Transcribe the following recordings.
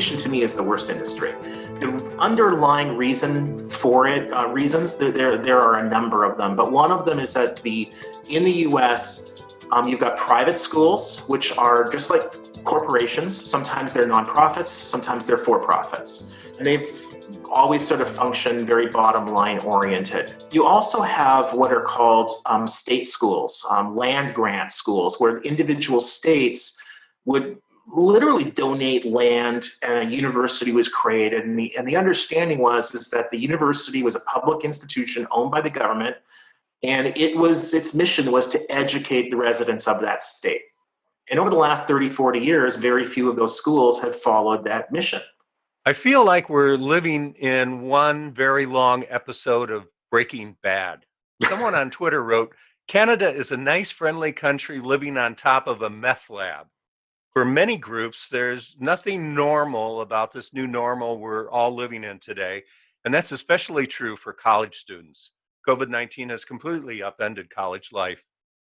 education to me is the worst industry. The underlying reasons, there are a number of them, but one of them is that in the US, you've got private schools, which are just like corporations. Sometimes they're nonprofits, sometimes they're for-profits. And they've always sort of functioned very bottom line oriented. You also have what are called state schools, land grant schools, where individual states would literally donate land and a university was created. And the understanding is that the university was a public institution owned by the government, and its mission was to educate the residents of that state. And over the last 30, 40 years, very few of those schools have followed that mission. I feel like we're living in one very long episode of Breaking Bad. Someone on Twitter wrote, "Canada is a nice, friendly country living on top of a meth lab." For many groups, there's nothing normal about this new normal we're all living in today, and that's especially true for college students. COVID-19 has completely upended college life.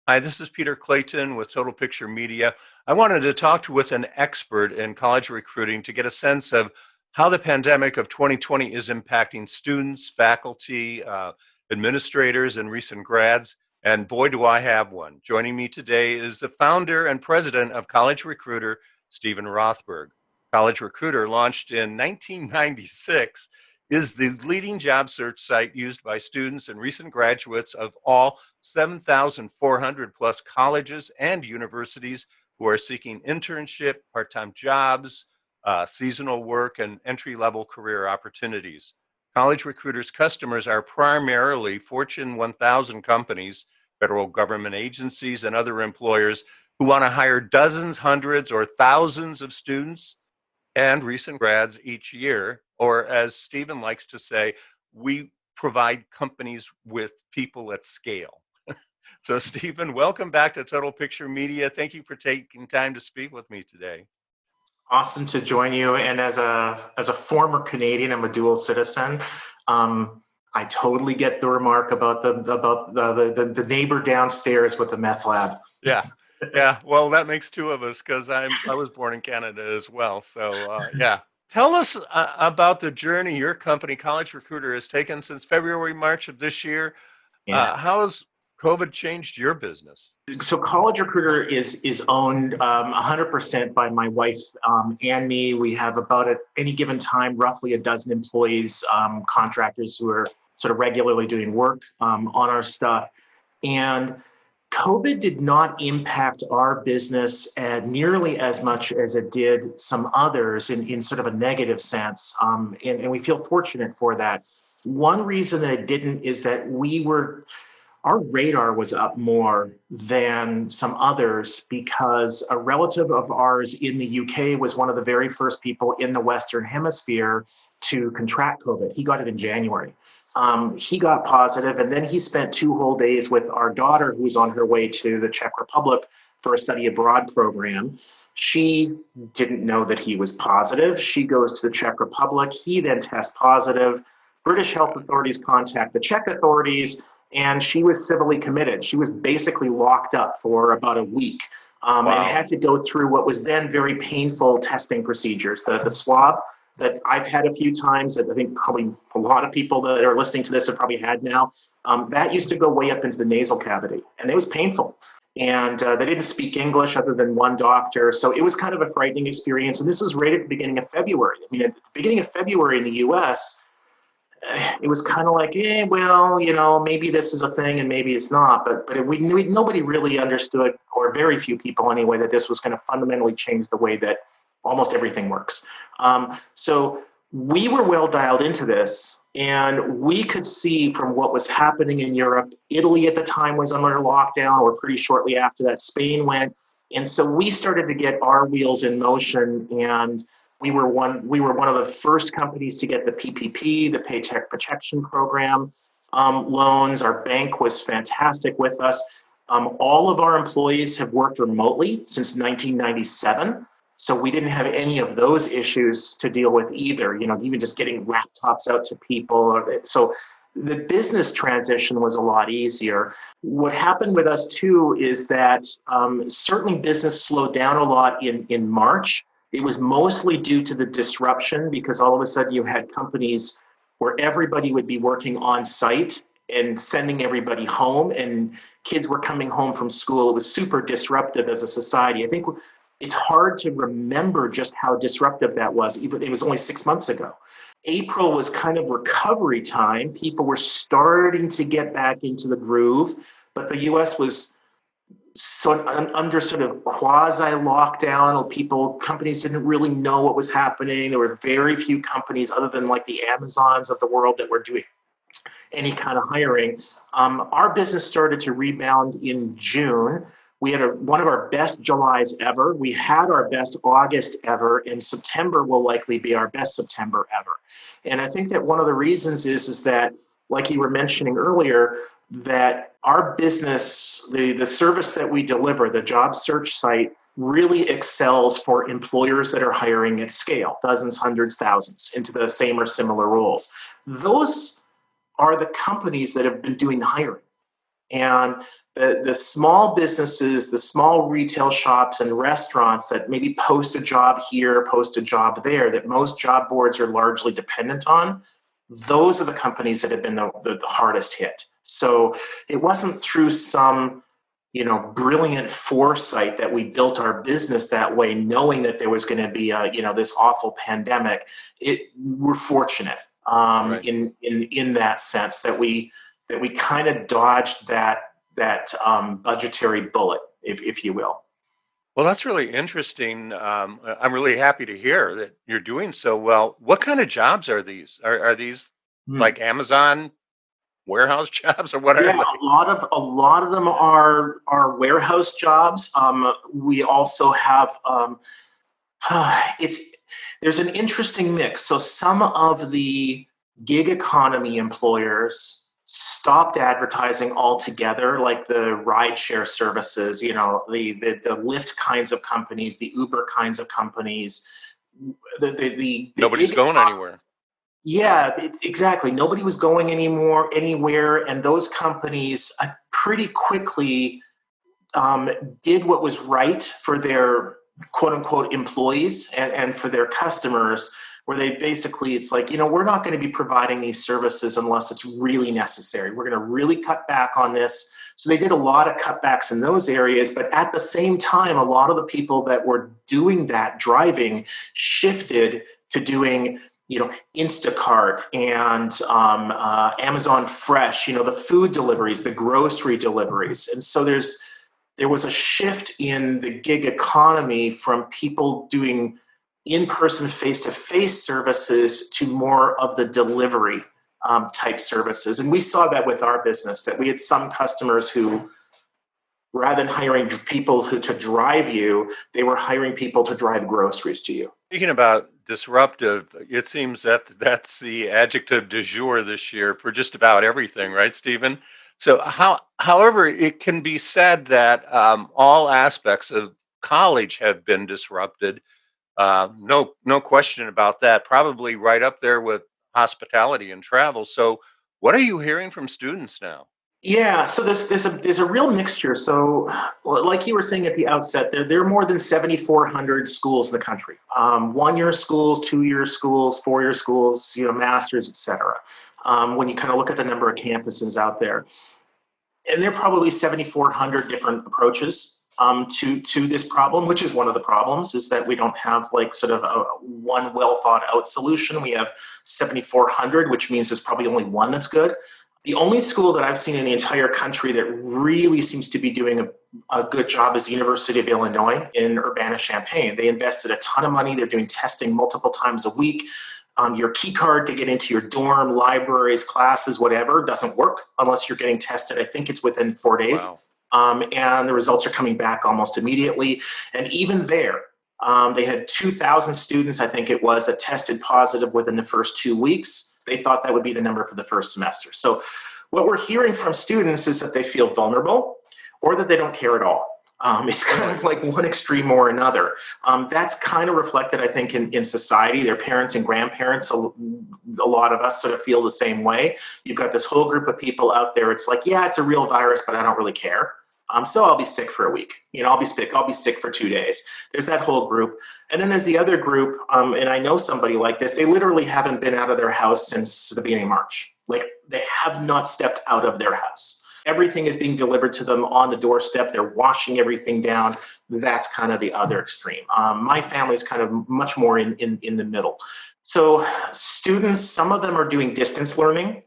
Hi, this is Peter Clayton with TotalPicture Media. I wanted to talk with an expert in college recruiting to get a sense of how the pandemic of 2020 is impacting students, faculty, administrators, and recent grads. And boy, do I have one. Joining me today is the founder and president of College Recruiter, Stephen Rothberg. College Recruiter, launched in 1996, is the leading job search site used by students and recent graduates of all 7,400 plus colleges and universities who are seeking internship, part-time jobs, seasonal work, and entry-level career opportunities. College Recruiter's customers are primarily Fortune 1000 companies, federal government agencies, and other employers who want to hire dozens, hundreds, or thousands of students and recent grads each year. Or as Stephen likes to say, we provide companies with people at scale. So Stephen, welcome back to Total Picture Media. Thank you for taking time to speak with me today. Awesome to join you. And as a former Canadian, I'm a dual citizen. I totally get the remark about the neighbor downstairs with the meth lab. Yeah. Well, that makes two of us because I was born in Canada as well. So yeah. Tell us about the journey your company, College Recruiter, has taken since February, March of this year. Yeah. How has COVID changed your business? So College Recruiter is owned 100% by my wife and me. We have about at any given time roughly a dozen employees, contractors who are sort of regularly doing work on our stuff. And COVID did not impact our business nearly as much as it did some others in sort of a negative sense. And we feel fortunate for that. One reason that it didn't is that our radar was up more than some others because a relative of ours in the UK was one of the very first people in the Western Hemisphere to contract COVID. He got it in January. He got positive, and then he spent 2 whole days with our daughter, who was on her way to the Czech Republic for a study abroad program. She didn't know that he was positive. She goes to the Czech Republic. He then tests positive. British health authorities contact the Czech authorities, and she was civilly committed. She was basically locked up for about a week and had to go through what was then very painful testing procedures. The swab that I've had a few times, that I think probably a lot of people that are listening to this have probably had now, that used to go way up into the nasal cavity, and it was painful. And they didn't speak English other than one doctor, so it was kind of a frightening experience. And this was right at the beginning of February. I mean, at the beginning of February in the US, it was kind of like, well, maybe this is a thing and maybe it's not. But nobody really understood, or very few people anyway, that this was going to fundamentally change the way that almost everything works. So we were well dialed into this, and we could see from what was happening in Europe. Italy at the time was under lockdown, or pretty shortly after that, Spain went. And so we started to get our wheels in motion, and we were one of the first companies to get the PPP, the Paycheck Protection Program loans. Our bank was fantastic with us. All of our employees have worked remotely since 1997. So we didn't have any of those issues to deal with either, even just getting laptops out to people. So the business transition was a lot easier. What happened with us too is that certainly business slowed down a lot in March. It was mostly due to the disruption because all of a sudden you had companies where everybody would be working on site and sending everybody home, and kids were coming home from school. It was super disruptive as a society. I think it's hard to remember just how disruptive that was. Even it was only 6 months ago. April was kind of recovery time. People were starting to get back into the groove, but the US was under sort of quasi lockdown. Companies didn't really know what was happening. There were very few companies other than like the Amazons of the world that were doing any kind of hiring. Our business started to rebound in June. We had one of our best Julys ever. We had our best August ever, and September will likely be our best September ever. And I think that one of the reasons is that, like you were mentioning earlier, that our business, the service that we deliver, the job search site, really excels for employers that are hiring at scale, dozens, hundreds, thousands, into the same or similar roles. Those are the companies that have been doing the hiring. And the small businesses, the small retail shops and restaurants that maybe post a job here, post a job there, that most job boards are largely dependent on, those are the companies that have been the hardest hit. So it wasn't through some brilliant foresight that we built our business that way, knowing that there was going to be this awful pandemic. We're fortunate Right. in that sense that we kind of dodged that budgetary bullet, if you will. Well, that's really interesting. I'm really happy to hear that you're doing so well. What kind of jobs are these? Are these like Amazon warehouse jobs, or what are Yeah, they? a lot of them are warehouse jobs. We also have it's there's an interesting mix. So some of the gig economy employers stopped advertising altogether, like the rideshare services, the Lyft kinds of companies, the Uber kinds of companies. The Nobody's gig going anywhere. Yeah, exactly. Nobody was going anywhere, and those companies pretty quickly did what was right for their quote unquote employees and for their customers, where they basically, it's like, we're not going to be providing these services unless it's really necessary. We're going to really cut back on this. So they did a lot of cutbacks in those areas, but at the same time, a lot of the people that were doing that driving shifted to doing Instacart and Amazon Fresh, the food deliveries, the grocery deliveries. And so there was a shift in the gig economy from people doing in-person, face-to-face services to more of the delivery type services. And we saw that with our business, that we had some customers who, rather than hiring people to drive you, they were hiring people to drive groceries to you. Speaking about disruptive, it seems that that's the adjective du jour this year for just about everything, right, Stephen? So, however, it can be said that all aspects of college have been disrupted. No question about that. Probably right up there with hospitality and travel. So, what are you hearing from students now? Yeah, so there's a real mixture. So, like you were saying at the outset, there are more than 7,400 schools in the country. 1-year schools, 2-year schools, 4-year schools, masters, et cetera. When you kind of look at the number of campuses out there, and there are probably 7,400 different approaches to this problem, which is one of the problems, is that we don't have like sort of one well thought out solution. We have 7,400, which means there's probably only one that's good. The only school that I've seen in the entire country that really seems to be doing a good job is the University of Illinois in Urbana-Champaign. They invested a ton of money. They're doing testing multiple times a week. Your key card to get into your dorm, libraries, classes, whatever, doesn't work unless you're getting tested. I think it's within 4 days. Wow. And the results are coming back almost immediately. And even there, they had 2,000 students, I think it was, that tested positive within the first 2 weeks. They thought that would be the number for the first semester. So what we're hearing from students is that they feel vulnerable or that they don't care at all. It's kind of like one extreme or another. That's kind of reflected, I think, in society. Their parents and grandparents, a lot of us sort of feel the same way. You've got this whole group of people out there. It's like, yeah, it's a real virus, but I don't really care. So I'll be sick for a week. I'll be sick for 2 days. There's that whole group. And then there's the other group, and I know somebody like this. They literally haven't been out of their house since the beginning of March. Like, they have not stepped out of their house. Everything is being delivered to them on the doorstep. They're washing everything down. That's kind of the other extreme. My family is kind of much more in the middle. So students, some of them are doing distance learning,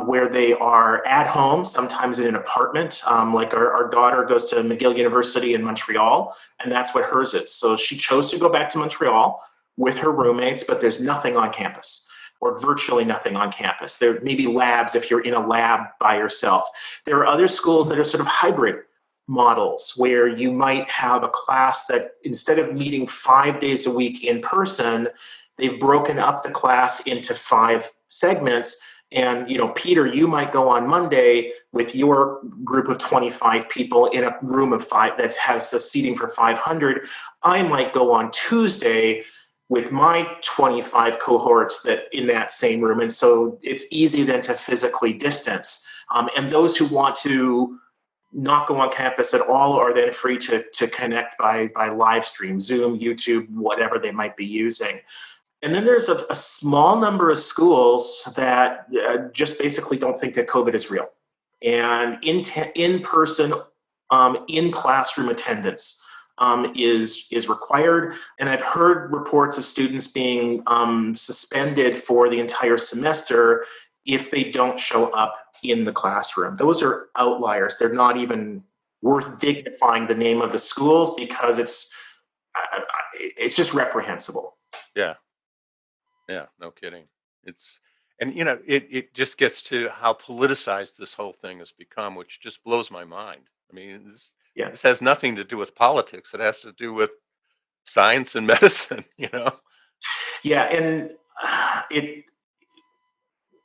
where they are at home, sometimes in an apartment. Like our daughter goes to McGill University in Montreal, and that's what hers is. So she chose to go back to Montreal with her roommates, but there's nothing on campus, or virtually nothing on campus. There may be labs if you're in a lab by yourself. There are other schools that are sort of hybrid models, where you might have a class that, instead of meeting 5 days a week in person, they've broken up the class into 5 segments. And, Peter, you might go on Monday with your group of 25 people in a room of 5 that has a seating for 500. I might go on Tuesday with my 25 cohorts that in that same room. And so it's easy then to physically distance. And those who want to not go on campus at all are then free to connect by live stream, Zoom, YouTube, whatever they might be using. And then there's a small number of schools that just basically don't think that COVID is real. And in-person, in-classroom attendance is required. And I've heard reports of students being suspended for the entire semester if they don't show up in the classroom. Those are outliers. They're not even worth dignifying the name of the schools, because it's just reprehensible. Yeah. Yeah, no kidding. It just gets to how politicized this whole thing has become, which just blows my mind. I mean, this has nothing to do with politics. It has to do with science and medicine, Yeah, and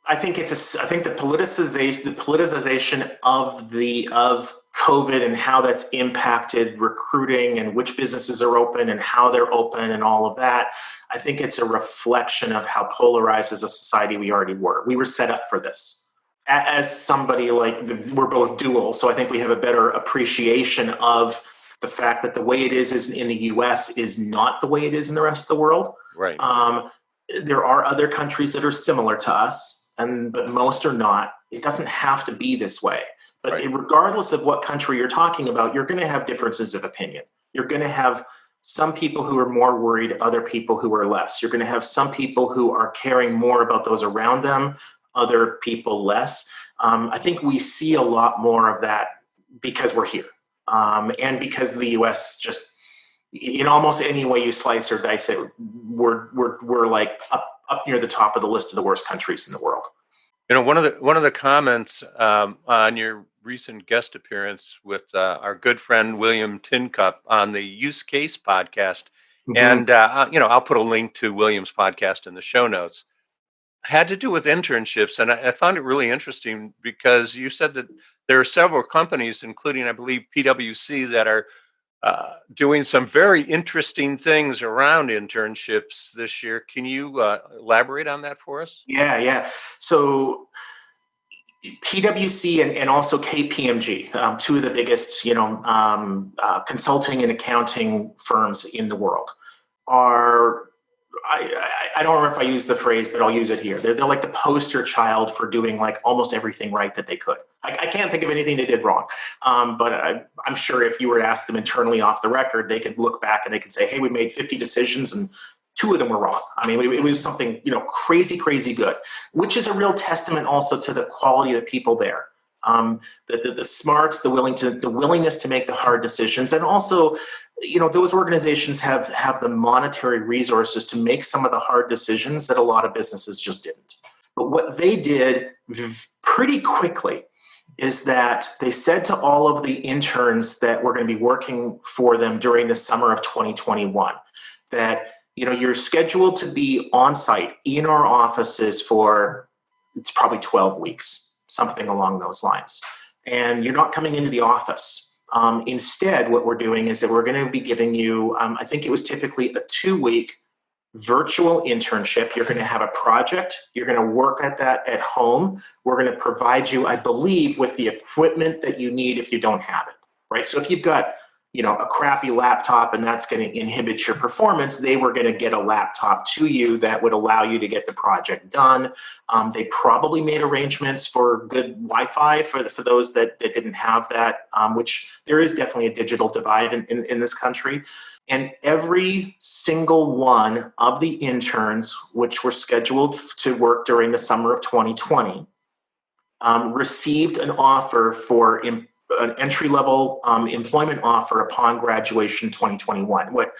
I think the politicization of COVID and how that's impacted recruiting and which businesses are open and how they're open and all of that. I think it's a reflection of how polarized as a society we already were. We were set up for this. As somebody we're both dual, so I think we have a better appreciation of the fact that the way it is in the US is not the way it is in the rest of the world. Right. There are other countries that are similar to us, but most are not. It doesn't have to be this way. But Right. Regardless of what country you're talking about, you're going to have differences of opinion. You're going to have some people who are more worried, other people who are less. You're going to have some people who are caring more about those around them, other people less. I think we see a lot more of that because we're here, and because the U.S. just, in almost any way you slice or dice it, we're like up near the top of the list of the worst countries in the world. One of the comments on your recent guest appearance with our good friend William Tincup on the Use Case podcast, and I'll put a link to William's podcast in the show notes, had to do with internships, and I found it really interesting because you said that there are several companies, including I believe PwC, that are doing some very interesting things around internships this year. Can you elaborate on that for us? Yeah. So PwC and also KPMG, two of the biggest, consulting and accounting firms in the world, are, I don't remember if I used the phrase, but I'll use it here. They're like the poster child for doing like almost everything right that they could. I can't think of anything they did wrong, but I'm sure if you were to ask them internally off the record, they could look back and they could say, hey, we made 50 decisions and 2 of them were wrong. I mean, it was something, crazy good, which is a real testament also to the quality of the people there. The smarts, the willingness to make the hard decisions, and also, those organizations have the monetary resources to make some of the hard decisions that a lot of businesses just didn't. But what they did pretty quickly is that they said to all of the interns that were going to be working for them during the summer of 2021 that, you're scheduled to be on site in our offices for, it's probably 12 weeks, something along those lines. And you're not coming into the office. Instead, what we're doing is that we're going to be giving you, I think it was typically a 2-week virtual internship. You're going to have a project. You're going to work at that at home. We're going to provide you, I believe, with the equipment that you need if you don't have it, right? So if you've got, a crappy laptop and that's going to inhibit your performance, they were going to get a laptop to you that would allow you to get the project done. They probably made arrangements for good Wi-Fi for those that didn't have that, which there is definitely a digital divide in this country. And every single one of the interns, which were scheduled to work during the summer of 2020, received an offer for an entry-level employment offer upon graduation 2021. What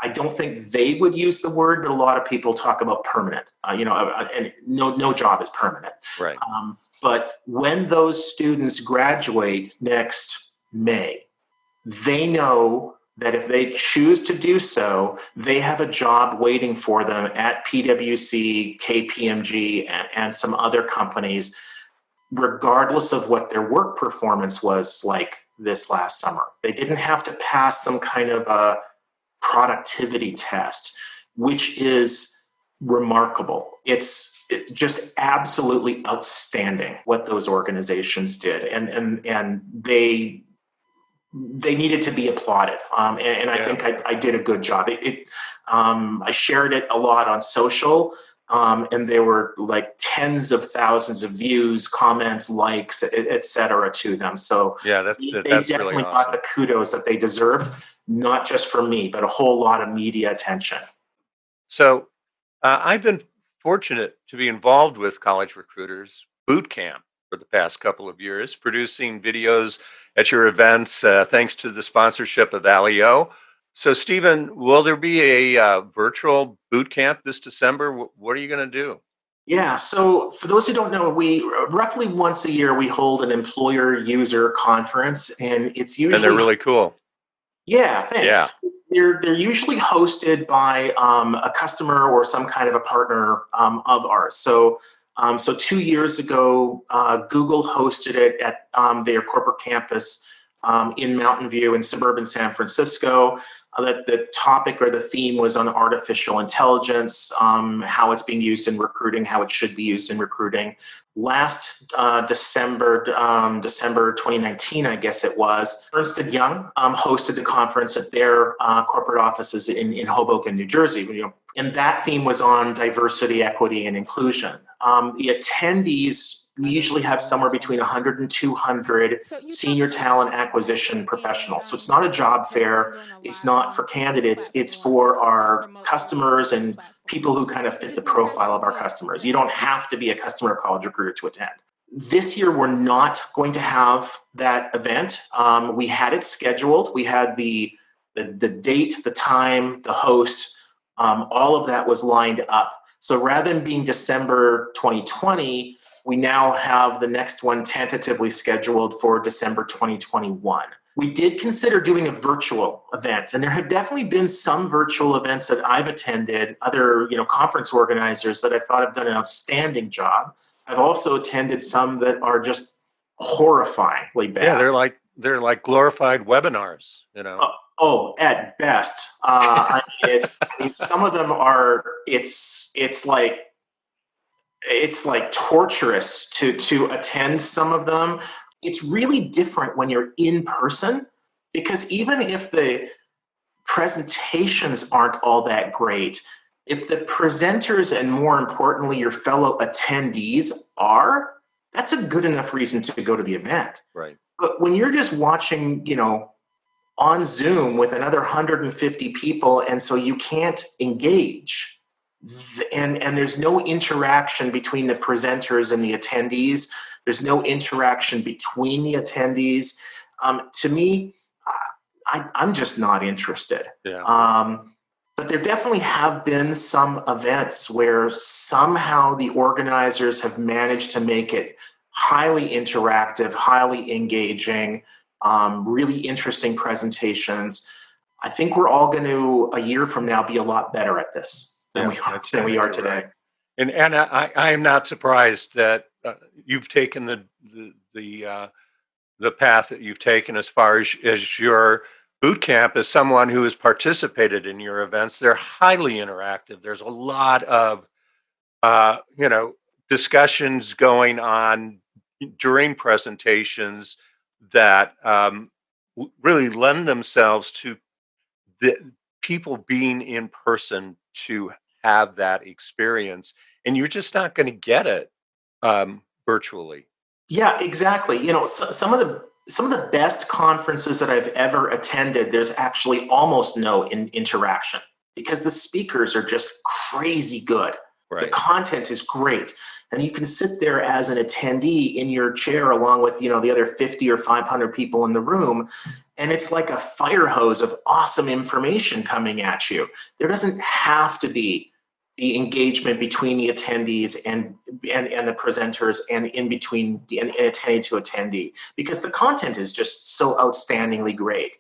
I don't think they would use the word, but a lot of people talk about permanent. And no job is permanent. Right. But when those students graduate next May, they know that if they choose to do so, they have a job waiting for them at PwC, KPMG, and some other companies, regardless of what their work performance was like this last summer. They didn't have to pass some kind of a productivity test, which is remarkable. It's just absolutely outstanding what those organizations did, and they needed to be applauded. And I think I did a good job. I shared it a lot on social. And there were like tens of thousands of views, comments, likes, et cetera, to them. So that's they really definitely awesome. got the kudos that they deserved, not just from me, but a whole lot of media attention. So I've been fortunate to be involved with College Recruiters Boot Camp for the past couple of years, producing videos at your events, thanks to the sponsorship of Alio. So, Stephen, will there be a virtual boot camp this December? What are you going to do? Yeah, so for those who don't know, we roughly once a year we hold an employer user conference, and it's usually And they're really cool. Yeah, thanks. Yeah. They're usually hosted by a customer or some kind of a partner of ours. So 2 years ago, Google hosted it at their corporate campus in Mountain View in suburban San Francisco. That the topic or the theme was on artificial intelligence, how it's being used in recruiting, how it should be used in recruiting. Last December 2019, I guess it was, Ernst & Young hosted the conference at their corporate offices in Hoboken, New Jersey. And that theme was on diversity, equity, and inclusion. The attendees, we usually have somewhere between 100 and 200 senior talent acquisition professionals. So it's not a job fair. It's not for candidates. It's for our customers and people who kind of fit the profile of our customers. You don't have to be a customer of College Recruiter to attend. This year, we're not going to have that event. We had it scheduled. We had the date, the time, the host, all of that was lined up. So rather than being December 2020, we now have the next one tentatively scheduled for December 2021. We did consider doing a virtual event, and there have definitely been some virtual events that I've attended, other conference organizers that I thought have done an outstanding job. I've also attended some that are just horrifyingly bad. Yeah, they're like glorified webinars, Oh, at best. Some of them are. It's like torturous to attend some of them. It's really different when you're in person, because even if the presentations aren't all that great, if the presenters and more importantly your fellow attendees are, that's a good enough reason to go to the event. Right. But when you're just watching, on Zoom with another 150 people, and so you can't engage, and there's no interaction between the presenters and the attendees. There's no interaction between the attendees. To me, I'm just not interested. Yeah. But there definitely have been some events where somehow the organizers have managed to make it highly interactive, highly engaging, really interesting presentations. I think we're all going to, a year from now, be a lot better at this than we are today. Right. And I am not surprised that you've taken the path that you've taken as far as your boot camp. As someone who has participated in your events, they're highly interactive. There's a lot of discussions going on during presentations that really lend themselves to the people being in person to have that experience, and you're just not going to get it virtually. Yeah, exactly. Some of the best conferences that I've ever attended, there's actually almost no interaction because the speakers are just crazy good. The Right. content is great, and you can sit there as an attendee in your chair along with the other 50 or 500 people in the room, and it's like a fire hose of awesome information coming at you. There doesn't have to be the engagement between the attendees and the presenters and in between and attendee to attendee because the content is just so outstandingly great.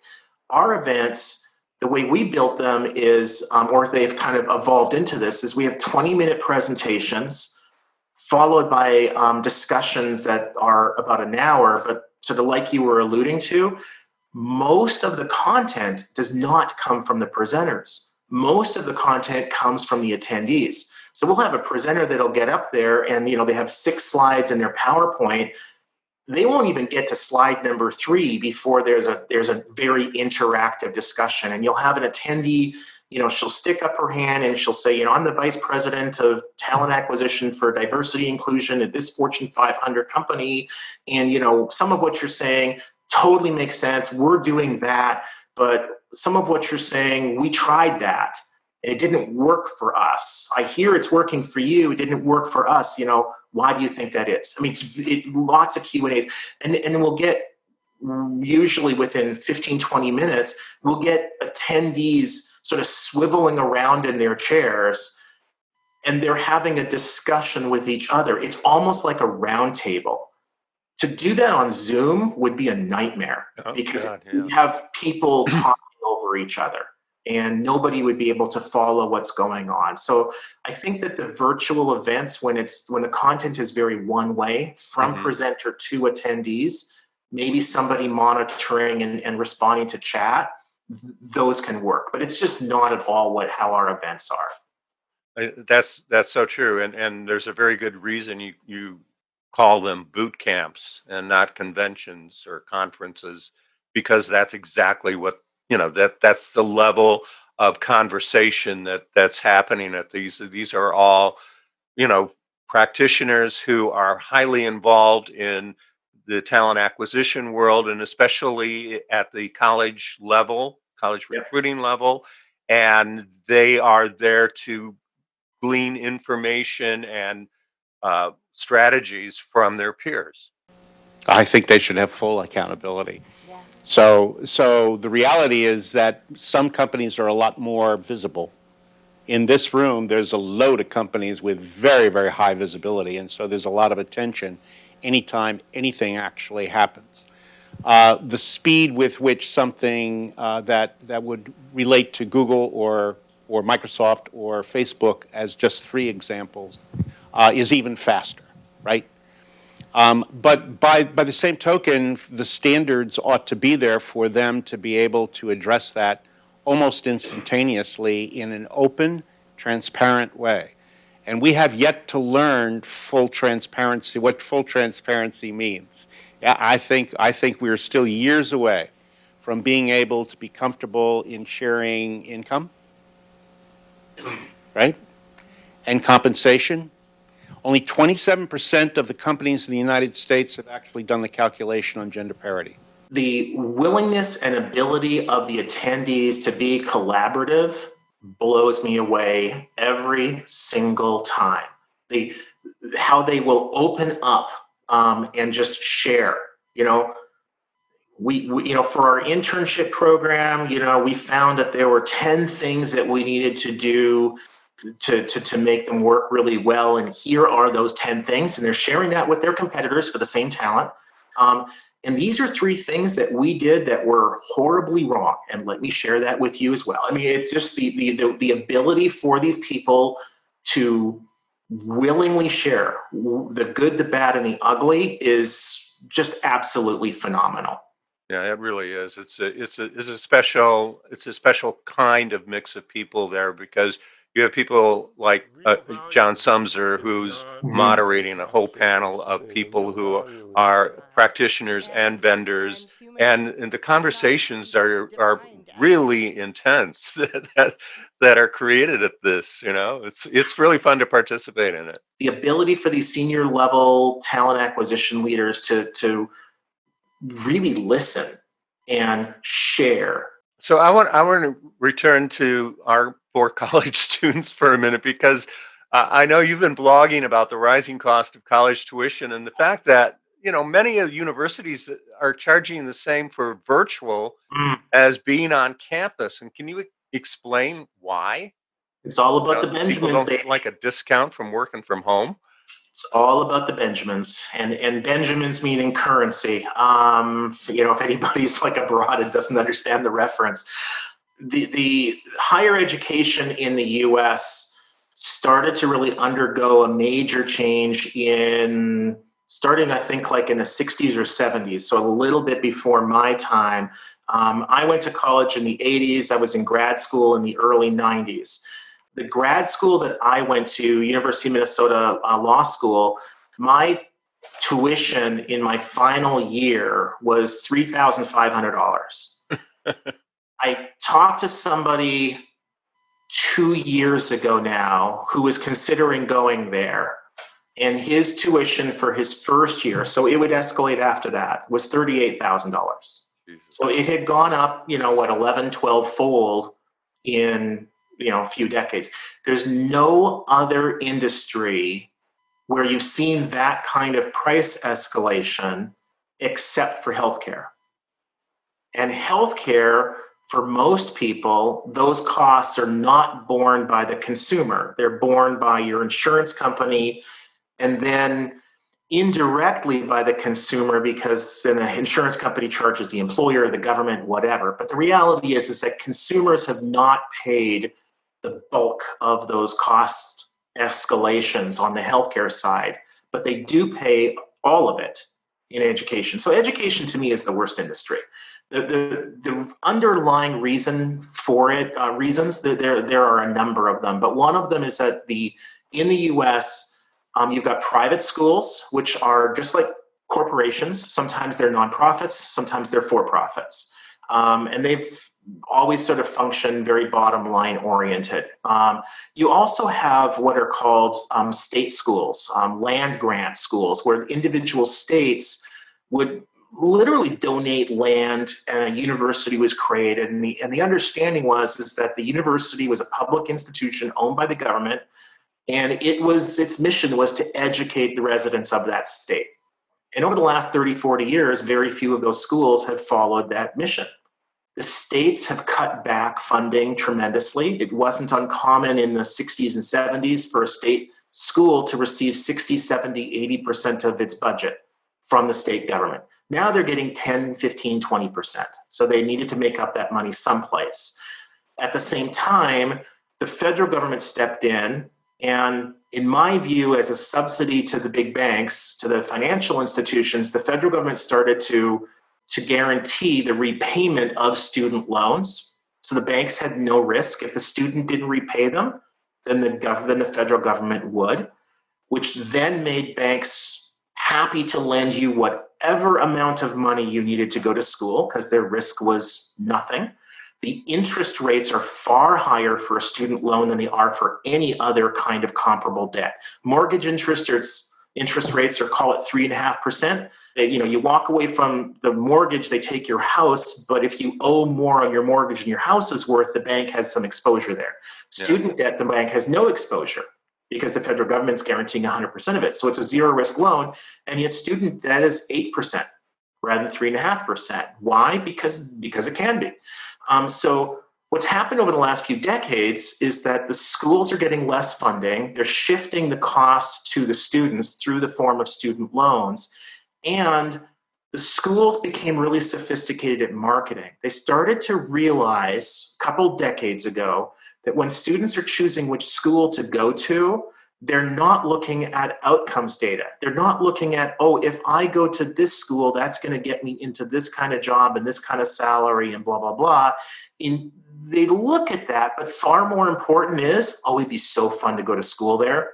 Our events, the way we built them is, or they've kind of evolved into this, is we have 20-minute presentations followed by discussions that are about an hour, but sort of like you were alluding to, most of the content does not come from the presenters. Most of the content comes from the attendees. So we'll have a presenter that'll get up there and they have 6 slides in their PowerPoint. They won't even get to slide number 3 before there's a very interactive discussion. And you'll have an attendee, she'll stick up her hand and she'll say, I'm the vice president of talent acquisition for diversity inclusion at this Fortune 500 company. And some of what you're saying totally makes sense. We're doing that. But some of what you're saying, we tried that. It didn't work for us. I hear it's working for you. It didn't work for us. Why do you think that is? I mean, lots of Q&As. And we'll get, usually within 15, 20 minutes, we'll get attendees sort of swiveling around in their chairs and they're having a discussion with each other. It's almost like a round table. To do that on Zoom would be a nightmare Oh because God, yeah. you have people talking over each other and nobody would be able to follow what's going on. So I think that the virtual events, when the content is very one way from Hmm. presenter to attendees, maybe somebody monitoring and responding to chat, those can work. But it's just not at all how our events are. That's so true, and there's a very good reason you call them boot camps and not conventions or conferences, because that's exactly what that's the level of conversation that's happening at these. These are all you know practitioners who are highly involved in the talent acquisition world, and especially at the college level, college Yep. recruiting level, and they are there to glean information and strategies from their peers. I think they should have full accountability. Yeah. So the reality is that some companies are a lot more visible. In this room, there's a load of companies with very, very high visibility, and so there's a lot of attention anytime anything actually happens. The speed with which something that would relate to Google or Microsoft or Facebook, as just 3 examples, is even faster, right? But by the same token, the standards ought to be there for them to be able to address that almost instantaneously in an open, transparent way. And we have yet to learn full transparency, what full transparency means. Yeah, I think we're still years away from being able to be comfortable in sharing income, right? And compensation. Only 27% of the companies in the United States have actually done the calculation on gender parity. The willingness and ability of the attendees to be collaborative blows me away every single time. How they will open up and just share. We for our internship program, we found that there were 10 things that we needed to do to make them work really well. And here are those 10 things. And they're sharing that with their competitors for the same talent. And these are 3 things that we did that were horribly wrong. And let me share that with you as well. I mean, it's just the ability for these people to willingly share the good, the bad, and the ugly is just absolutely phenomenal. Yeah, it really is. It's a special kind of mix of people there, because You have people like John Sumser, who's Mhm. moderating a whole panel of people who are practitioners and vendors, and the conversations are really intense that are created at this. It's really fun to participate in it. The ability for these senior level talent acquisition leaders to really listen and share. So I want to return to our poor college students for a minute because I know you've been blogging about the rising cost of college tuition and the fact that many of the universities that are charging the same for virtual Mm. as being on campus. And can you explain why? It's all about the People Benjamins, don't baby. get like a discount from working from home. It's all about the Benjamins, and Benjamins meaning currency. If anybody's like abroad and doesn't understand the reference, the higher education in the U.S. started to really undergo a major change in starting, I think, like in the 60s or 70s, so a little bit before my time. I went to college in the 80s. I was in grad school in the early 90s. The grad school that I went to, University of Minnesota Law School, my tuition in my final year was $3,500. I talked to somebody 2 years ago now who was considering going there, and his tuition for his first year, so it would escalate after that, was $38,000. Jesus. So it had gone up, 11, 12 fold in, a few decades. There's no other industry where you've seen that kind of price escalation except for healthcare. And healthcare, for most people, those costs are not borne by the consumer. They're borne by your insurance company and then indirectly by the consumer, because then the insurance company charges the employer, the government, whatever. But the reality is that consumers have not paid the bulk of those cost escalations on the healthcare side, but they do pay all of it in education. So education to me is the worst industry. The underlying reason for it, reasons, there are a number of them, but one of them is that in the US, you've got private schools, which are just like corporations. Sometimes they're nonprofits, sometimes they're for-profits. And they've always sort of functioned very bottom line oriented. You also have what are called state schools, land grant schools, where individual states would literally donate land and a university was created. And the understanding is that the university was a public institution owned by the government, and its mission was to educate the residents of that state. And over the last 30, 40 years, very few of those schools have followed that mission. The states have cut back funding tremendously. It wasn't uncommon in the 60s and 70s for a state school to receive 60, 70, 80% of its budget from the state government. Now they're getting 10, 15, 20%. So they needed to make up that money someplace. At the same time, the federal government stepped in, and in my view, as a subsidy to the big banks, to the financial institutions, the federal government started to guarantee the repayment of student loans. So the banks had no risk. If the student didn't repay them, then the federal government would, which then made banks happy to lend you whatever amount of money you needed to go to school because their risk was nothing. The interest rates are far higher for a student loan than they are for any other kind of comparable debt. Mortgage interest rates are, call it 3.5%. You walk away from the mortgage, they take your house, but if you owe more on your mortgage than your house is worth, the bank has some exposure there. Yeah. Student debt, the bank has no exposure because the federal government's guaranteeing 100% of it. So it's a zero risk loan, and yet student debt is 8% rather than 3.5%. Why? Because it can be. So what's happened over the last few decades is that the schools are getting less funding. They're shifting the cost to the students through the form of student loans. And the schools became really sophisticated at marketing. They started to realize a couple decades ago that when students are choosing which school to go to, they're not looking at outcomes data. They're not looking at, if I go to this school, that's going to get me into this kind of job and this kind of salary and blah, blah, blah. they look at that, but far more important is, oh, it'd be so fun to go to school there.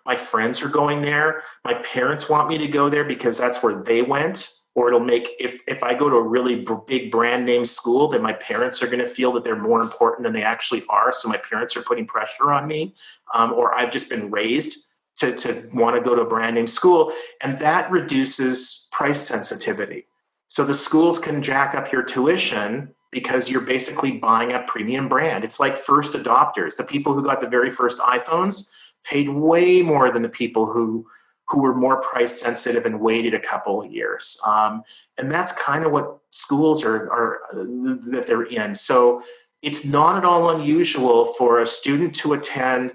My friends are going there. My parents want me to go there because that's where they went. Or it'll make, if I go to a really big brand name school, then my parents are going to feel that they're more important than they actually are. So my parents are putting pressure on me. Or I've just been raised to want to go to a brand name school. And that reduces price sensitivity. So the schools can jack up your tuition because you're basically buying a premium brand. It's like first adopters. The people who got the very first iPhones paid way more than the people who were more price sensitive and waited a couple of years. And that's kind of what schools are that they're in. So it's not at all unusual for a student to attend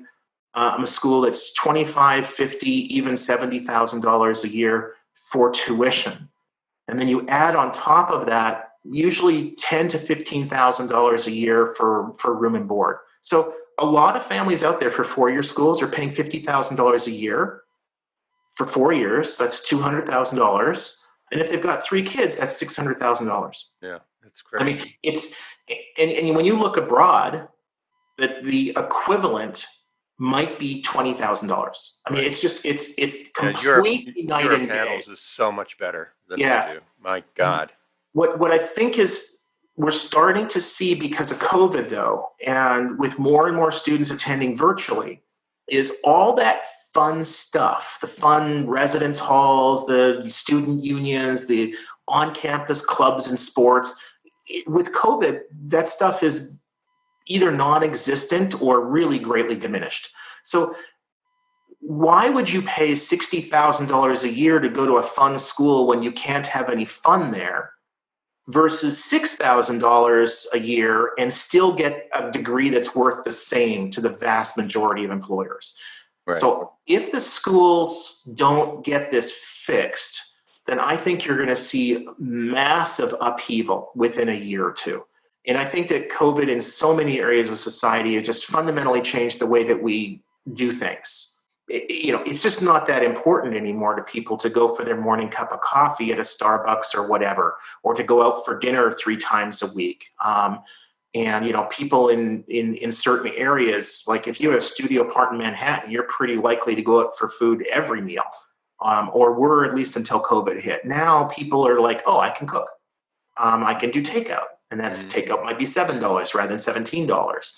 a school that's $25, $50, even $70,000 a year for tuition. And then you add on top of that, usually $10,000 to $15,000 a year for room and board. So a lot of families out there for four-year schools are paying $50,000 a year for 4 years. That's $200,000. And if they've got 3 kids, that's $600,000. Yeah, that's crazy. I mean, it's, and when you look abroad, that the equivalent might be $20,000. I mean, it's just, it's completely night and day. Panels is so much better than we do. My God. What I think is we're starting to see because of COVID though, and with more and more students attending virtually, is all that fun stuff, the fun residence halls, the student unions, the on-campus clubs and sports. With COVID, that stuff is either non-existent or really greatly diminished. So why would you pay $60,000 a year to go to a fun school when you can't have any fun there versus $6,000 a year and still get a degree that's worth the same to the vast majority of employers? Right. So if the schools don't get this fixed, then I think you're going to see massive upheaval within a year or two. And I think that COVID in so many areas of society has just fundamentally changed the way that we do things. It's just not that important anymore to people to go for their morning cup of coffee at a Starbucks or whatever, or to go out for dinner 3 times a week. And people in certain areas, like if you have a studio apart in Manhattan, you're pretty likely to go out for food every meal, or were at least until COVID hit. Now people are like, oh, I can cook. I can do takeout. And that's takeout might be $7 rather than $17.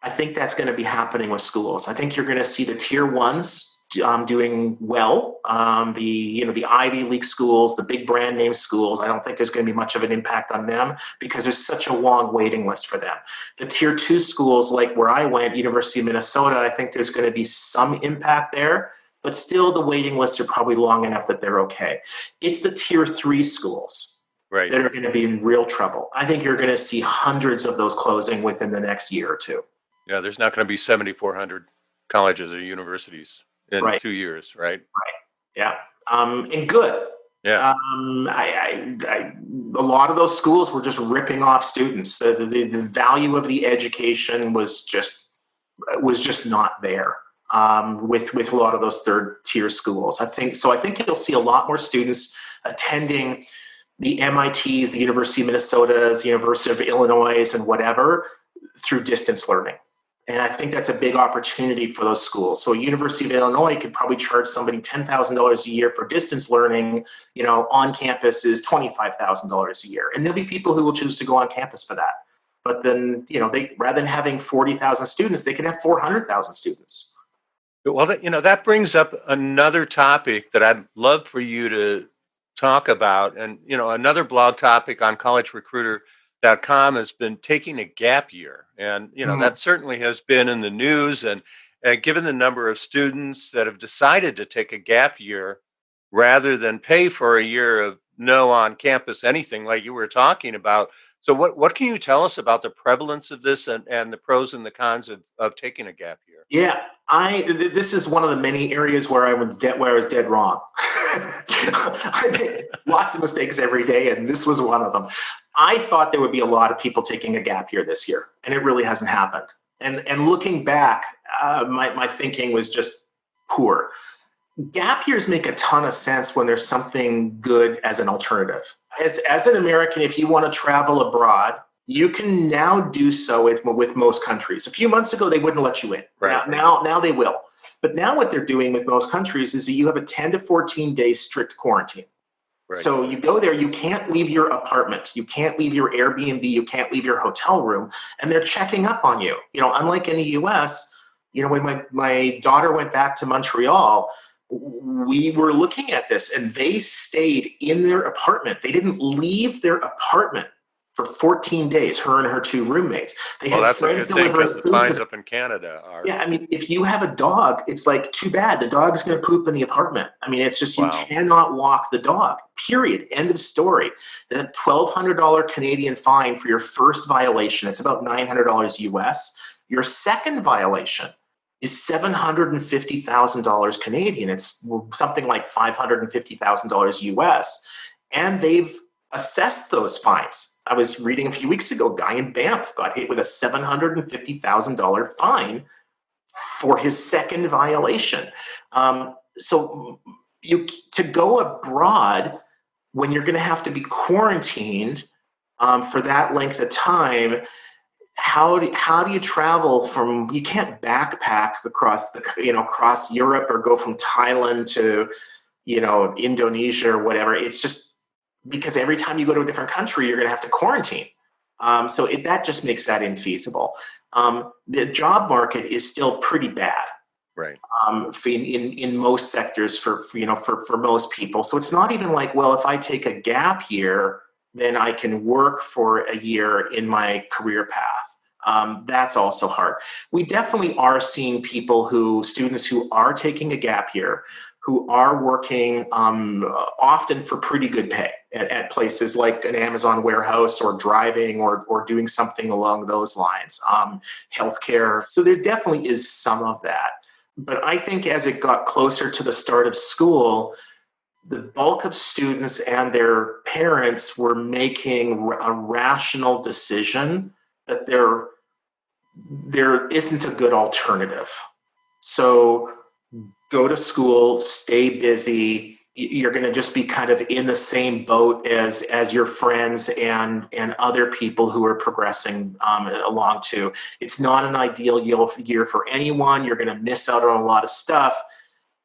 I think that's going to be happening with schools. I think you're going to see the tier ones doing well. The Ivy League schools, the big brand name schools, I don't think there's going to be much of an impact on them because there's such a long waiting list for them. The tier 2 schools, like where I went, University of Minnesota, I think there's going to be some impact there, but still the waiting lists are probably long enough that they're okay. It's the tier 3 schools. Right. That are going to be in real trouble. I think you're going to see hundreds of those closing within the next year or two. Yeah, there's not going to be 7,400 colleges or universities in 2 years, right? Right. Yeah. And good. Yeah. A lot of those schools were just ripping off students. The value of the education was just not there with a lot of those third tier schools. I think you'll see a lot more students attending the MITs, the University of Minnesota's, the University of Illinois, and whatever, through distance learning. And I think that's a big opportunity for those schools. So a University of Illinois could probably charge somebody $10,000 a year for distance learning. On campus is $25,000 a year. And there'll be people who will choose to go on campus for that. But then, they rather than having 40,000 students, they can have 400,000 students. Well, that brings up another topic that I'd love for you to talk about. And, another blog topic on collegerecruiter.com has been taking a gap year. And, that certainly has been in the news. And given the number of students that have decided to take a gap year rather than pay for a year of no on-campus anything like you were talking about. So what can you tell us about the prevalence of this and the pros and the cons of taking a gap year? Yeah, this is one of the many areas where I was dead wrong. I make lots of mistakes every day, and this was one of them. I thought there would be a lot of people taking a gap year this year, and it really hasn't happened. And looking back, my thinking was just poor. Gap years make a ton of sense when there's something good as an alternative. As an American, if you want to travel abroad, You can now do so with most countries. A few months ago, they wouldn't let you in. Right. Now they will. But now what they're doing with most countries is that you have a 10 to 14 day strict quarantine. Right. So you go there, you can't leave your apartment, you can't leave your Airbnb, you can't leave your hotel room, and they're checking up on you. Unlike in the US, when my daughter went back to Montreal, we were looking at this and they stayed in their apartment. They didn't leave their apartment for 14 days, her and her two roommates. They Well, had that's a friends good thing delivering because the food to fines them. up in Canada are. Yeah, I mean, if you have a dog, it's like, too bad. The dog's going to poop in the apartment. I mean, it's just, you Wow. cannot walk the dog, period. End of story. The $1,200 Canadian fine for your first violation, it's about $900 US. Your second violation is $750,000 Canadian. It's something like $550,000 US. And they've assessed those fines. I was reading a few weeks ago, a guy in Banff got hit with a $750,000 fine for his second violation. So to go abroad when you're going to have to be quarantined for that length of time, how do you travel from? You can't backpack across across Europe or go from Thailand to Indonesia or whatever. It's just because every time you go to a different country, you're going to have to quarantine. So that just makes that infeasible. The job market is still pretty bad, Right. in most sectors for most people. So it's not even like, well, if I take a gap year, then I can work for a year in my career path. That's also hard. We definitely are seeing students who are taking a gap year, who are working often for pretty good pay at places like an Amazon warehouse or driving or doing something along those lines, healthcare. So there definitely is some of that. But I think as it got closer to the start of school, the bulk of students and their parents were making a rational decision that there isn't a good alternative. So go to school, stay busy. You're going to just be kind of in the same boat as your friends and other people who are progressing along too. It's not an ideal year for anyone. You're going to miss out on a lot of stuff,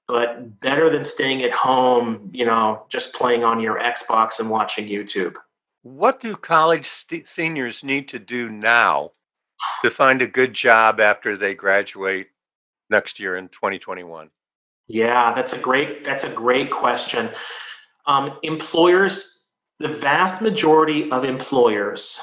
but better than staying at home, just playing on your Xbox and watching YouTube. What do college seniors need to do now to find a good job after they graduate next year in 2021? Yeah, that's a great question. Employers, the vast majority of employers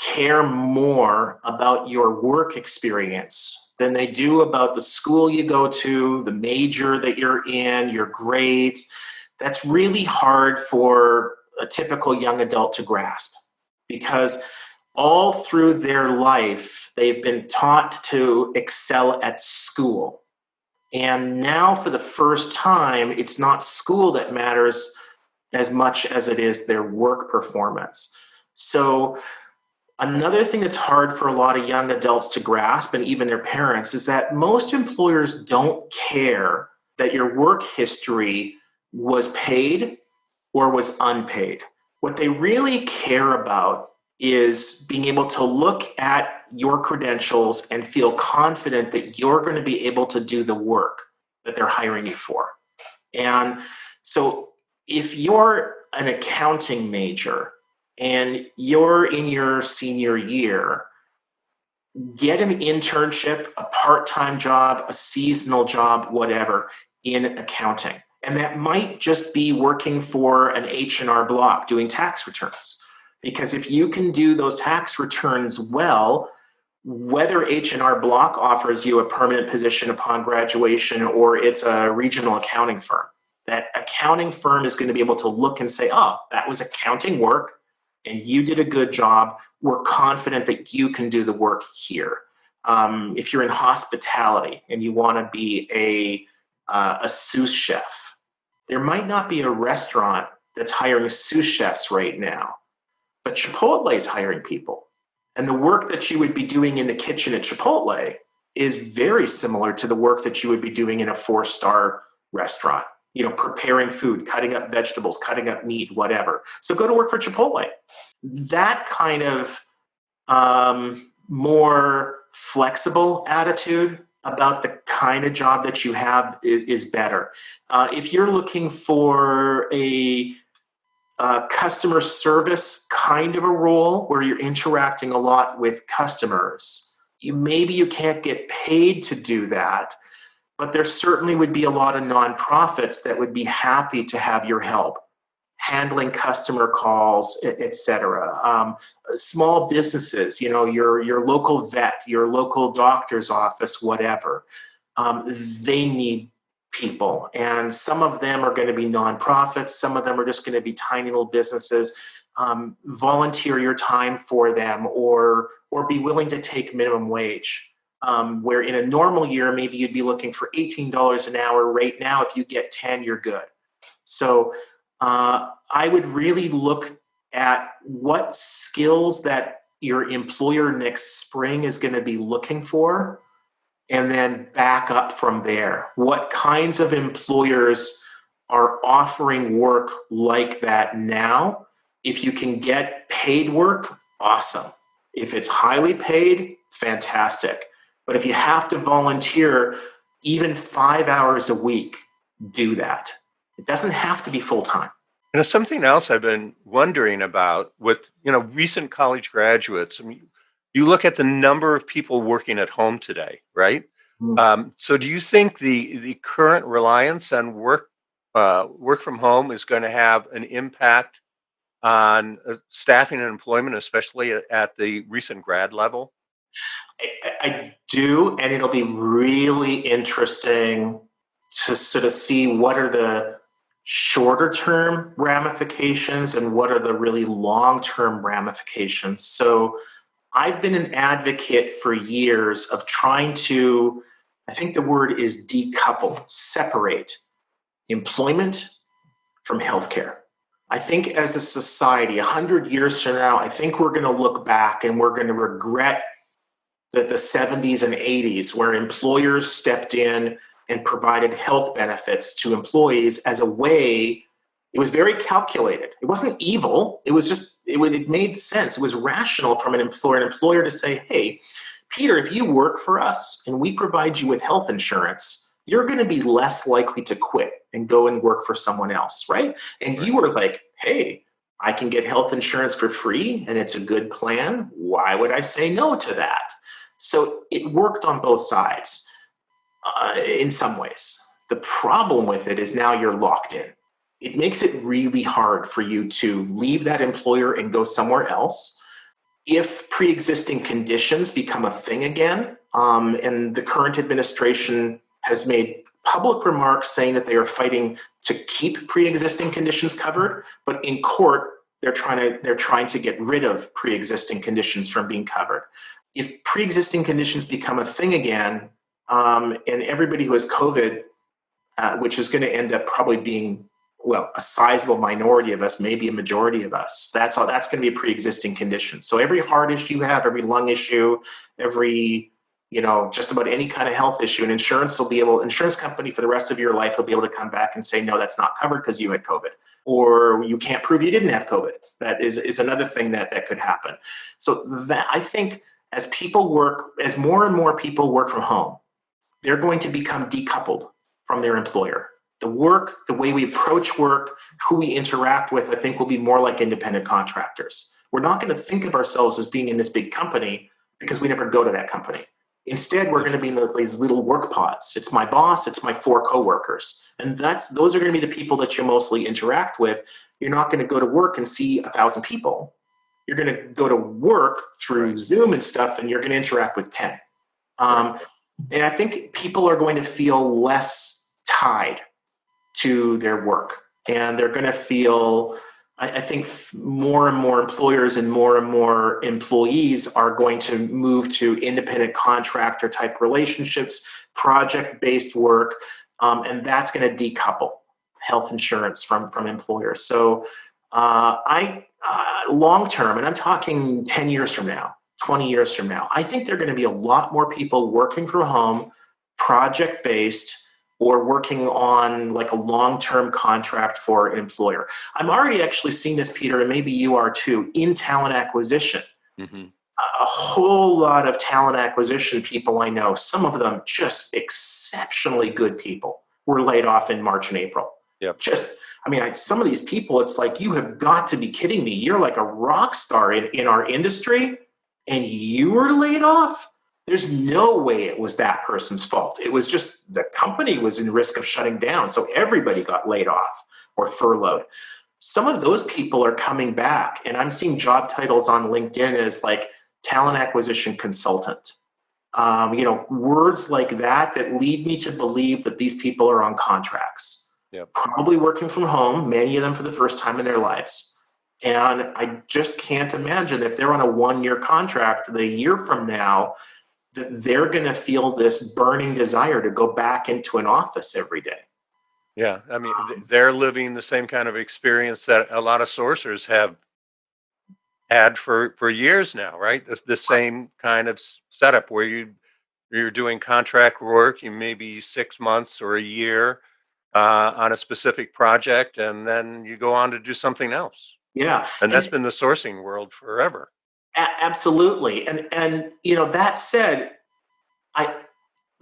care more about your work experience than they do about the school you go to, the major that you're in, your grades. That's really hard for a typical young adult to grasp because all through their life, they've been taught to excel at school. And now for the first time, it's not school that matters as much as it is their work performance. So another thing that's hard for a lot of young adults to grasp, and even their parents, is that most employers don't care that your work history was paid or was unpaid. What they really care about is being able to look at your credentials and feel confident that you're going to be able to do the work that they're hiring you for. And so if you're an accounting major and you're in your senior year, get an internship, a part-time job, a seasonal job, whatever, in accounting. And that might just be working for an H&R Block doing tax returns. Because if you can do those tax returns well, whether H&R Block offers you a permanent position upon graduation or it's a regional accounting firm, that accounting firm is going to be able to look and say, oh, that was accounting work and you did a good job. We're confident that you can do the work here. If you're in hospitality and you want to be a sous chef, there might not be a restaurant that's hiring sous chefs right now, but Chipotle is hiring people. And the work that you would be doing in the kitchen at Chipotle is very similar to the work that you would be doing in a 4-star restaurant, preparing food, cutting up vegetables, cutting up meat, whatever. So go to work for Chipotle. That kind of more flexible attitude about the kind of job that you have is better. If you're looking for a customer service kind of a role where you're interacting a lot with customers, maybe you can't get paid to do that, but there certainly would be a lot of nonprofits that would be happy to have your help handling customer calls, et cetera. Small businesses, your local vet, your local doctor's office, whatever, they need people. And some of them are going to be nonprofits. Some of them are just going to be tiny little businesses. Volunteer your time for them, or be willing to take minimum wage. Where in a normal year, maybe you'd be looking for $18 an hour. Right now, if you get 10, you're good. So I would really look at what skills that your employer next spring is going to be looking for, and then back up from there. What kinds of employers are offering work like that now? If you can get paid work, awesome. If it's highly paid, fantastic. But if you have to volunteer even 5 hours a week, do that. It doesn't have to be full-time. And something else I've been wondering about with, recent college graduates. I mean, you look at the number of people working at home today, right? So do you think the current reliance on work from home is going to have an impact on staffing and employment, especially at the recent grad level? I do, and it'll be really interesting to sort of see what are the shorter term ramifications and what are the really long term ramifications. So I've been an advocate for years of trying to, I think the word is decouple, separate employment from healthcare. I think as a society, 100 years from now, I think we're going to look back and we're going to regret the 70s and 80s, where employers stepped in and provided health benefits to employees as a way. It was very calculated. It wasn't evil. It was just, it made sense. It was rational from an employer to say, hey, Peter, if you work for us and we provide you with health insurance, you're going to be less likely to quit and go and work for someone else, right? And you were like, hey, I can get health insurance for free and it's a good plan. Why would I say no to that? So it worked on both sides in some ways. The problem with it is now you're locked in. It makes it really hard for you to leave that employer and go somewhere else. If pre-existing conditions become a thing again, and the current administration has made public remarks saying that they are fighting to keep pre-existing conditions covered, but in court, they're trying to get rid of pre-existing conditions from being covered. If pre-existing conditions become a thing again, and everybody who has COVID, which is going to end up probably being, well, a sizable minority of us, maybe a majority of us, that's going to be a pre-existing condition. So every heart issue you have, every lung issue, every, just about any kind of health issue, an insurance company for the rest of your life will be able to come back and say, no, that's not covered because you had COVID, or you can't prove you didn't have COVID. That is another thing that could happen. So that, I think, as more and more people work from home, they're going to become decoupled from their employer. The work, the way we approach work, who we interact with, I think will be more like independent contractors. We're not going to think of ourselves as being in this big company because we never go to that company. Instead, we're going to be in these little work pods. It's my boss, it's my 4 coworkers. And those are going to be the people that you mostly interact with. You're not going to go to work and see 1,000 people. You're going to go to work through Zoom and stuff, and you're going to interact with 10. And I think people are going to feel less tied to their work. And they're going to feel, I think more and more employers and more employees are going to move to independent contractor type relationships, project-based work, and that's going to decouple health insurance from employers. So long term, and I'm talking 10 years from now, 20 years from now, I think there are going to be a lot more people working from home, project-based, or working on like a long-term contract for an employer. I'm already actually seeing this, Peter, and maybe you are too, in talent acquisition. Mm-hmm. a whole lot of talent acquisition people I know, some of them just exceptionally good people, were laid off in March and April. Yep. Some of these people, it's like, you have got to be kidding me. You're like a rock star in our industry, and you were laid off? There's no way it was that person's fault. It was just the company was in risk of shutting down. So everybody got laid off or furloughed. Some of those people are coming back, and I'm seeing job titles on LinkedIn as like talent acquisition consultant. Words like that lead me to believe that these people are on contracts, Yep. probably working from home, many of them for the first time in their lives. And I just can't imagine, if they're on a 1-year contract, the year from now, that they're going to feel this burning desire to go back into an office every day. Yeah, I mean, they're living the same kind of experience that a lot of sourcers have had for years now, right? The same kind of setup where you're doing contract work, you maybe 6 months or a year on a specific project, and then you go on to do something else. Yeah. And that's been the sourcing world forever. Absolutely. And that said,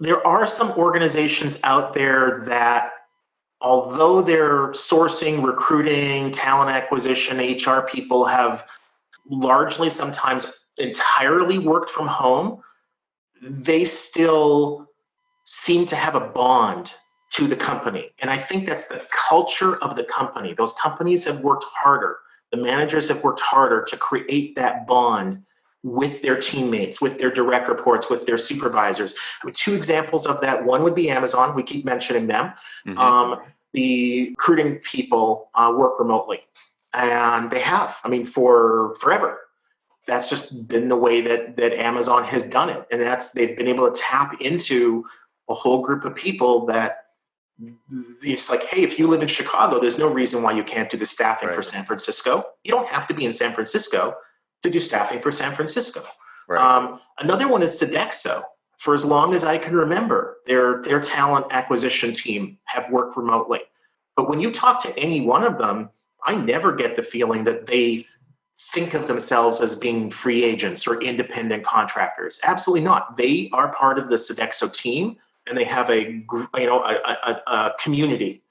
there are some organizations out there that, although they're sourcing, recruiting, talent acquisition, HR people have largely, sometimes entirely, worked from home, they still seem to have a bond to the company. And I think that's the culture of the company. Those companies have worked harder. The managers have worked harder to create that bond with their teammates, with their direct reports, with their supervisors. Two examples of that. One would be Amazon. We keep mentioning them. Mm-hmm. The recruiting people work remotely, and they have, for forever. That's just been the way that Amazon has done it. And they've been able to tap into a whole group of people that, it's like, hey, if you live in Chicago, there's no reason why you can't do the staffing for San Francisco. You don't have to be in San Francisco to do staffing for San Francisco. Right. Another one is Sodexo. For as long as I can remember, their talent acquisition team have worked remotely. But when you talk to any one of them, I never get the feeling that they think of themselves as being free agents or independent contractors. Absolutely not. They are part of the Sodexo team, and they have a community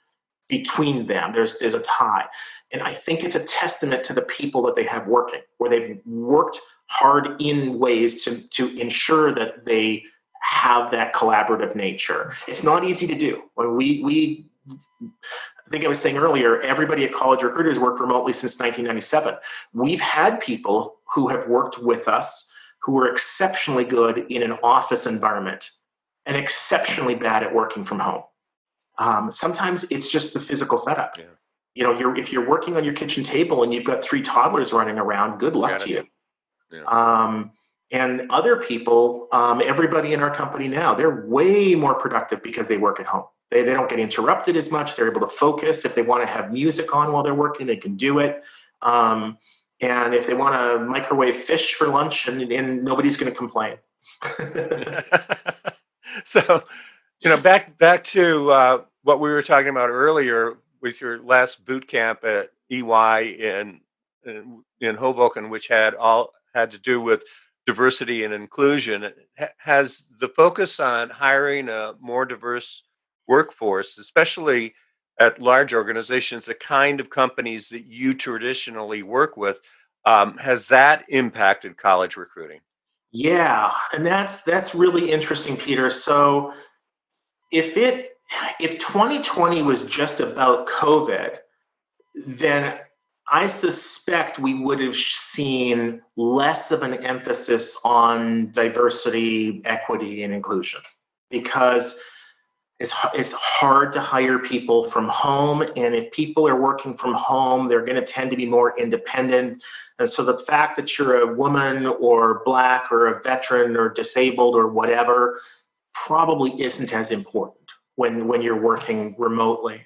between them. There's a tie. And I think it's a testament to the people that they have working, where they've worked hard in ways to ensure that they have that collaborative nature. It's not easy to do. When I think I was saying earlier, everybody at College Recruiters worked remotely since 1997. We've had people who have worked with us who were exceptionally good in an office environment and exceptionally bad at working from home. Sometimes it's just the physical setup. Yeah. If you're working on your kitchen table and you've got 3 toddlers running around, good luck to you. Yeah. And other people, everybody in our company now, they're way more productive because they work at home. They don't get interrupted as much. They're able to focus. If they want to have music on while they're working, they can do it. And if they want to microwave fish for lunch, and nobody's going to complain. So, back to what we were talking about earlier with your last boot camp at EY in Hoboken, which had to do with diversity and inclusion. Has the focus on hiring a more diverse workforce, especially at large organizations, the kind of companies that you traditionally work with, has that impacted college recruiting? Yeah, and that's really interesting, Peter. So if 2020 was just about COVID, then I suspect we would have seen less of an emphasis on diversity, equity, and inclusion, because it's hard to hire people from home. And if people are working from home, they're going to tend to be more independent. And so the fact that you're a woman or Black or a veteran or disabled or whatever probably isn't as important when you're working remotely.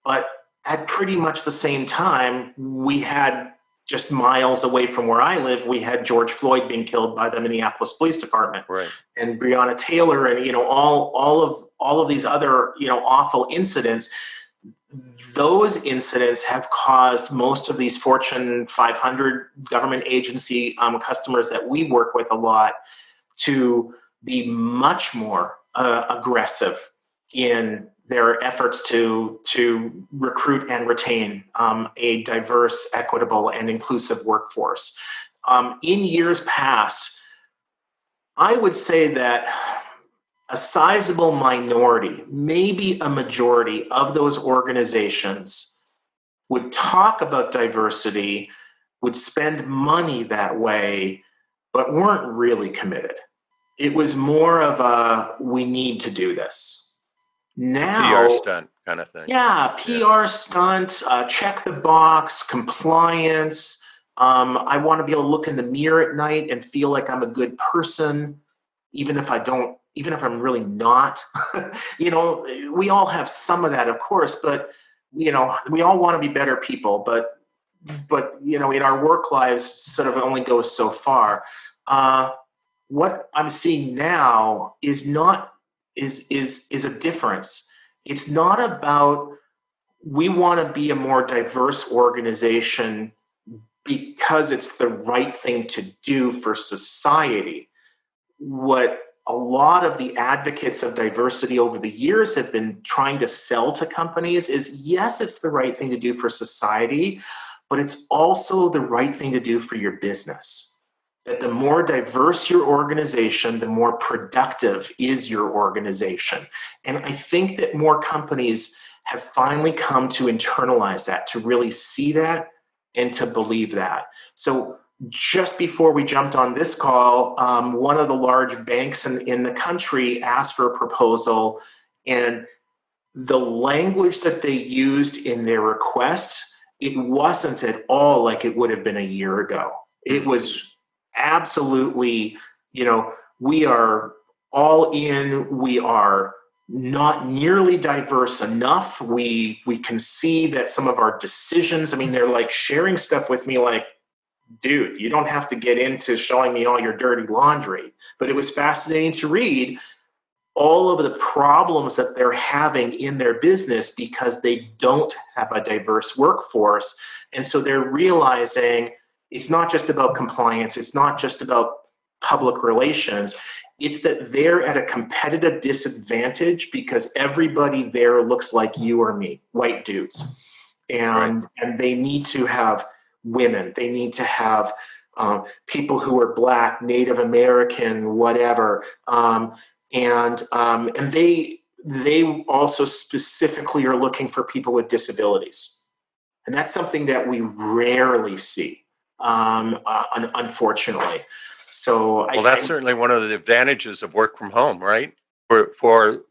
But at pretty much the same time, we had, just miles away from where I live, we had George Floyd being killed by the Minneapolis Police Department, Right. and Breonna Taylor, and all of these other awful incidents. those incidents have caused most of these Fortune 500 government agency customers that we work with a lot to be much more aggressive in their efforts to recruit and retain a diverse, equitable, and inclusive workforce. In years past, I would say that a sizable minority, maybe a majority of those organizations would talk about diversity, would spend money that way, but weren't really committed. It was more of a, we need to do this. Now, PR stunt kind of thing. yeah, PR stunt, check the box, compliance. I want to be able to look in the mirror at night and feel like I'm a good person, even if I'm really not. We all have some of that, of course, but we all want to be better people, but in our work lives sort of only goes so far. What I'm seeing now is a difference. It's not about we want to be a more diverse organization because it's the right thing to do for society. What a lot of the advocates of diversity over the years have been trying to sell to companies is, yes, it's the right thing to do for society, but it's also the right thing to do for your business. That the more diverse your organization, the more productive is your organization. And I think that more companies have finally come to internalize that, to really see that and to believe that. So just before we jumped on this call, one of the large banks in the country asked for a proposal, and the language that they used in their request, it wasn't at all like it would have been a year ago. It was absolutely, we are all in, we are not nearly diverse enough. We can see that some of our decisions, they're like sharing stuff with me like, dude, you don't have to get into showing me all your dirty laundry. But it was fascinating to read all of the problems that they're having in their business because they don't have a diverse workforce. And so they're realizing it's not just about compliance. It's not just about public relations. It's that they're at a competitive disadvantage because everybody there looks like you or me, white dudes. And they need to have women. They need to have people who are Black, Native American, whatever. And they also specifically are looking for people with disabilities. And that's something that we rarely see. Unfortunately. So that's certainly one of the advantages of work from home, right? For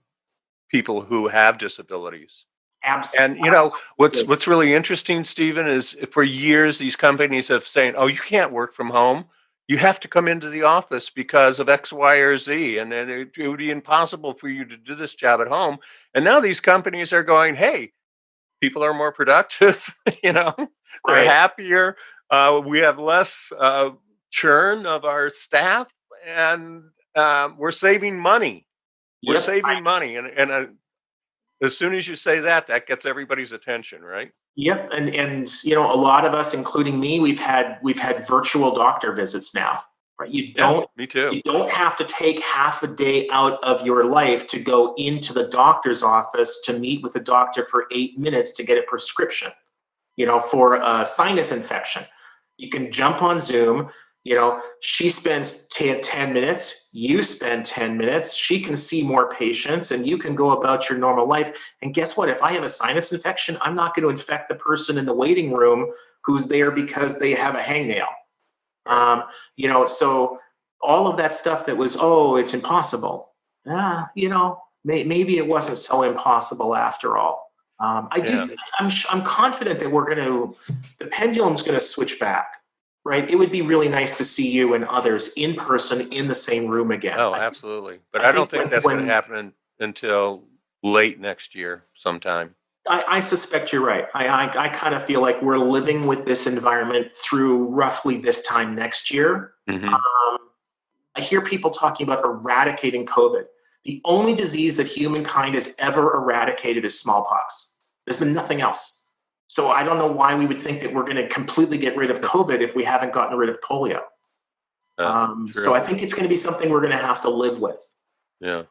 people who have disabilities. Absolutely. And what's really interesting, Stephen, is for years these companies have saying, "Oh, you can't work from home. You have to come into the office because of X, Y, or Z, and then it would be impossible for you to do this job at home." And now these companies are going, "Hey, people are more productive. They're happier. We have less churn of our staff, and we're saving money. We're saving money." And as soon as you say that gets everybody's attention, right? Yep. And a lot of us, including me, we've had virtual doctor visits now. Right? Me too. You don't have to take half a day out of your life to go into the doctor's office to meet with the doctor for 8 minutes to get a prescription, for a sinus infection. You can jump on Zoom. She spends 10 minutes, you spend 10 minutes, she can see more patients, and you can go about your normal life. And guess what? If I have a sinus infection, I'm not going to infect the person in the waiting room who's there because they have a hangnail. So all of that stuff that was, it's impossible. Maybe it wasn't so impossible after all. I'm confident that the pendulum's going to switch back. Right. It would be really nice to see you and others in person in the same room again. Oh, absolutely. But I don't think that's going to happen until late next year sometime. I suspect you're right. I kind of feel like we're living with this environment through roughly this time next year. Mm-hmm. I hear people talking about eradicating COVID. The only disease that humankind has ever eradicated is smallpox. There's been nothing else. So I don't know why we would think that we're going to completely get rid of COVID if we haven't gotten rid of polio. So I think it's going to be something we're going to have to live with. Yeah.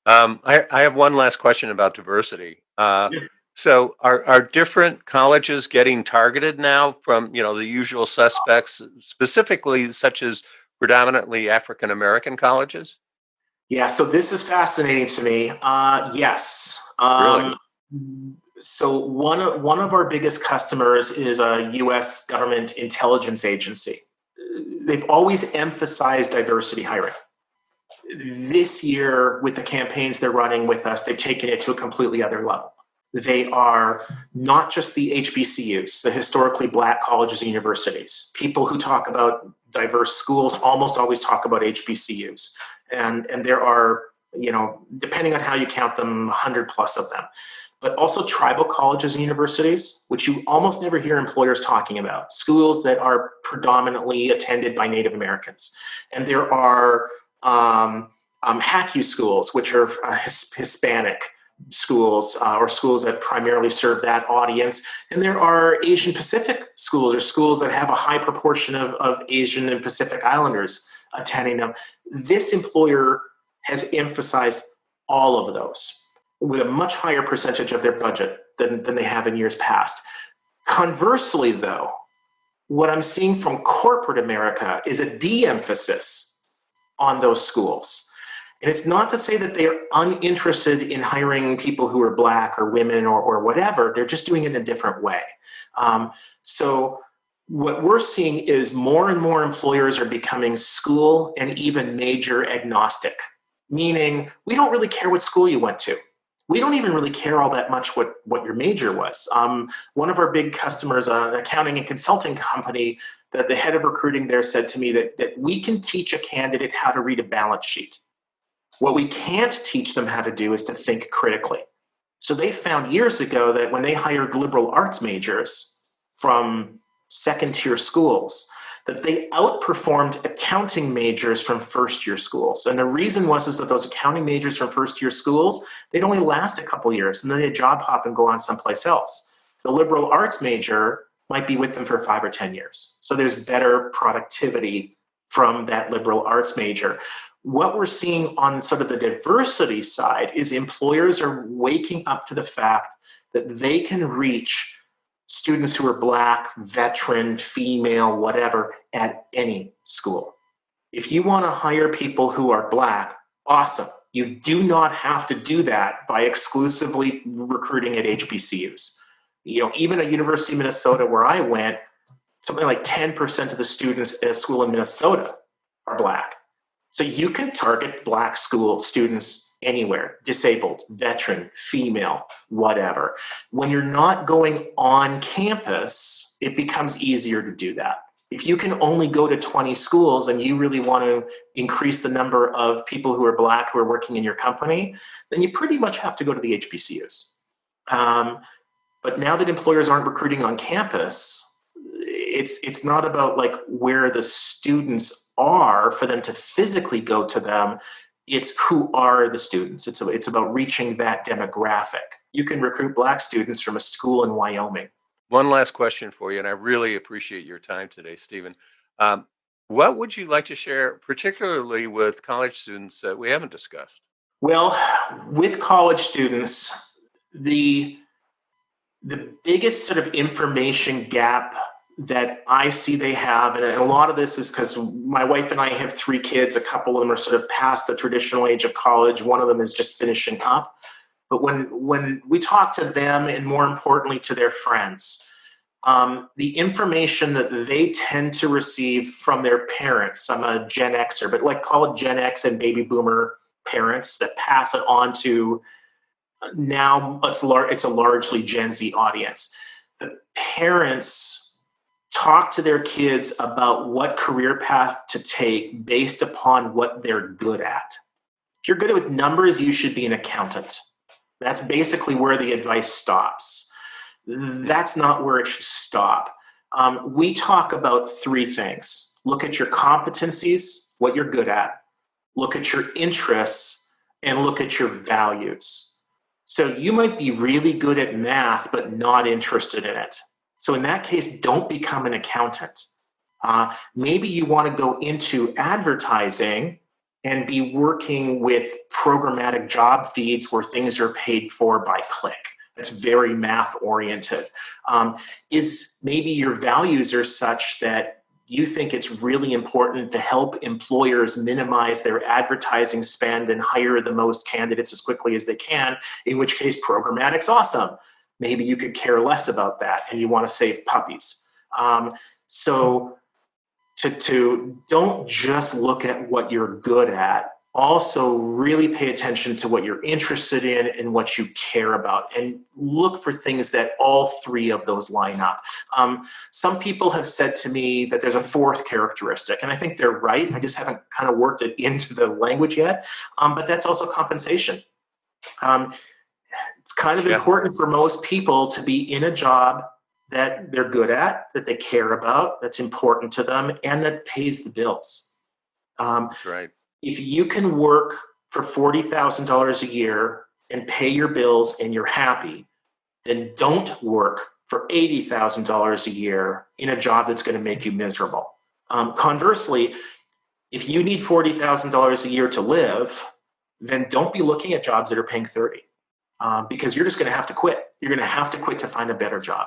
I have one last question about diversity. So are different colleges getting targeted now from, the usual suspects, specifically such as predominantly African American colleges? Yeah, so this is fascinating to me. Yes. Really? So one of our biggest customers is a U.S. government intelligence agency. They've always emphasized diversity hiring. This year, with the campaigns they're running with us, they've taken it to a completely other level. They are not just the HBCUs, the historically Black colleges and universities. People who talk about diverse schools almost always talk about HBCUs. And there are, depending on how you count them, 100 plus of them. But also tribal colleges and universities, which you almost never hear employers talking about, schools that are predominantly attended by Native Americans. And there are HACU schools, which are Hispanic schools or schools that primarily serve that audience. And there are Asian Pacific schools or schools that have a high proportion of Asian and Pacific Islanders attending them. This employer has emphasized all of those with a much higher percentage of their budget than they have in years past. Conversely, though, what I'm seeing from corporate America is a de-emphasis on those schools. And it's not to say that they're uninterested in hiring people who are Black or women or whatever. They're just doing it in a different way. So what we're seeing is more and more employers are becoming school and even major agnostic, meaning we don't really care what school you went to. We don't even really care all that much what your major was. One of our big customers, an accounting and consulting company, that the head of recruiting there said to me that we can teach a candidate how to read a balance sheet. What we can't teach them how to do is to think critically. So they found years ago that when they hired liberal arts majors from second-tier schools, that they outperformed accounting majors from first-year schools. And the reason is that those accounting majors from first-year schools, they'd only last a couple years, and then they'd job hop and go on someplace else. The liberal arts major might be with them for 5 or 10 years. So there's better productivity from that liberal arts major. What we're seeing on sort of the diversity side is employers are waking up to the fact that they can reach students who are Black, veteran, female, whatever, at any school. If you want to hire people who are Black, awesome. You do not have to do that by exclusively recruiting at HBCUs. Even at University of Minnesota, where I went, something like 10% of the students at a school in Minnesota are Black. So you can target Black school students anywhere, disabled, veteran, female, whatever. When you're not going on campus, it becomes easier to do that. If you can only go to 20 schools and you really want to increase the number of people who are Black who are working in your company, then you pretty much have to go to the HBCUs. But now that employers aren't recruiting on campus, it's not about like where the students are for them to physically go to them. It's who are the students. It's about reaching that demographic. You can recruit Black students from a school in Wyoming. One last question for you, and I really appreciate your time today, Stephen. What would you like to share, particularly with college students that we haven't discussed? Well, with college students, the biggest sort of information gap that I see they have, and a lot of this is because my wife and I have 3 kids. A couple of them are sort of past the traditional age of college. One of them is just finishing up. But when we talk to them, and more importantly to their friends, the information that they tend to receive from their parents, I'm a Gen Xer, but call it Gen X and baby boomer parents that pass it on to, now it's a largely Gen Z audience. The parents talk to their kids about what career path to take based upon what they're good at. If you're good with numbers, you should be an accountant. That's basically where the advice stops. That's not where it should stop. We talk about 3 things. Look at your competencies, what you're good at. Look at your interests, and look at your values. So you might be really good at math, but not interested in it. So in that case, don't become an accountant. Maybe you want to go into advertising and be working with programmatic job feeds where things are paid for by click. That's very math oriented. Is maybe your values are such that you think it's really important to help employers minimize their advertising spend and hire the most candidates as quickly as they can, in which case programmatic's awesome. Maybe you could care less about that and you want to save puppies. So don't just look at what you're good at, also really pay attention to what you're interested in and what you care about, and look for things that all three of those line up. Some people have said to me that there's a fourth characteristic, and I think they're right. I just haven't kind of worked it into the language yet, but that's also compensation. It's kind of important for most people to be in a job that they're good at, that they care about, that's important to them, and that pays the bills. That's right. If you can work for $40,000 a year and pay your bills and you're happy, then don't work for $80,000 a year in a job that's going to make you miserable. Conversely, if you need $40,000 a year to live, then don't be looking at jobs that are paying 30, because you're just going to have to quit. You're going to have to quit to find a better job.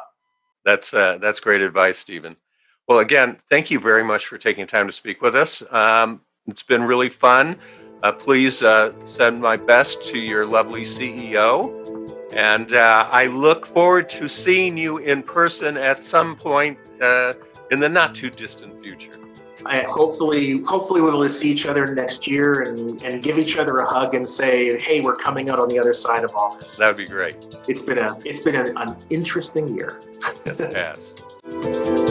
That's great advice, Stephen. Well, again, thank you very much for taking time to speak with us. It's been really fun. Please send my best to your lovely CEO. And I look forward to seeing you in person at some point in the not too distant future. Hopefully we'll see each other next year and give each other a hug and say, hey, we're coming out on the other side of all this. That would be great. It's been an interesting year. Yes, it has.